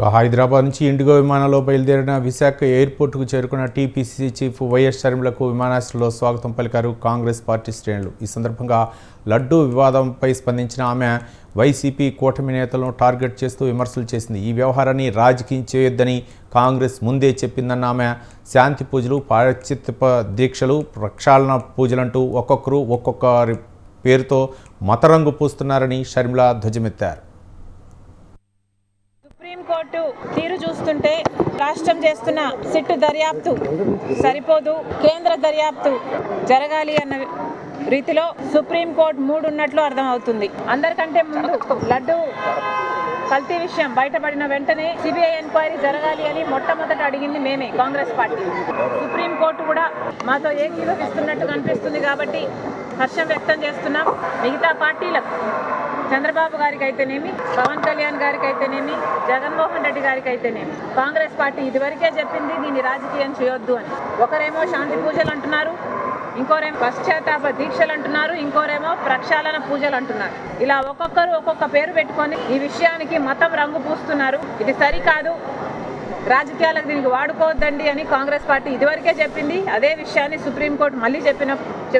హైదరాబాద్ నుంచి ఇండిగో విమానంలో బయలుదేరిన విశాఖ ఎయిర్పోర్టుకు చేరుకున్న టీపీసీసీ చీఫ్ వైఎస్ షర్మిలకు విమానాశ్రయంలో స్వాగతం పలికారు కాంగ్రెస్ పార్టీ శ్రేణులు. ఈ సందర్భంగా లడ్డూ వివాదంపై స్పందించిన ఆమె వైసీపీ కూటమి నేతలను టార్గెట్ చేస్తూ విమర్శలు చేసింది. ఈ వ్యవహారాన్ని రాజకీయం చేయొద్దని కాంగ్రెస్ ముందే చెప్పిందన్న ఆమె శాంతి పూజలు, పాశ్చాత్య దీక్షలు, ప్రక్షాళన పూజలంటూ ఒక్కొక్కరు ఒక్కొక్కరి పేరుతో మతరంగు పూస్తున్నారని షర్మిల ధ్వజమెత్తారు. సుప్రీంకోర్టు తీరు చూస్తుంటే రాష్ట్రం చేస్తున్న సిట్టు దర్యాప్తు సరిపోదు, కేంద్ర దర్యాప్తు జరగాలి అన్న రీతిలో సుప్రీంకోర్టు మూడు ఉన్నట్లు అర్థమవుతుంది. అందరికంటే ముందు లడ్డు కల్తీ విషయం బయటపడిన వెంటనే సిబిఐ ఎంక్వైరీ జరగాలి అని మొట్టమొదట అడిగింది మేమే, కాంగ్రెస్ పార్టీ. సుప్రీంకోర్టు కూడా మాతో ఏకీభవిస్తున్నట్టు కనిపిస్తుంది కాబట్టి హర్షం వ్యక్తం చేస్తున్నాం. మిగతా పార్టీలకు, చంద్రబాబు గారికి అయితేనేమి, పవన్ కళ్యాణ్ గారికి అయితేనేమి, జగన్మోహన్ రెడ్డి గారికి అయితేనేమి, కాంగ్రెస్ పార్టీ ఇదివరకే చెప్పింది దీన్ని రాజకీయం చేయొద్దు అని. ఒకరేమో శాంతి పూజలు అంటున్నారు, ఇంకోరేమో పశ్చాత్తాప దీక్షలు అంటున్నారు, ఇంకోరేమో ప్రక్షాళన పూజలు అంటున్నారు. ఇలా ఒక్కొక్కరు ఒక్కొక్క పేరు పెట్టుకొని ఈ విషయానికి మతం రంగు పూస్తున్నారు. ఇది సరికాదు, రాజకీయాలకు దీనికి వాడుకోవద్దండి అని కాంగ్రెస్ పార్టీ ఇదివరకే చెప్పింది. అదే విషయాన్ని సుప్రీంకోర్టు మళ్ళీ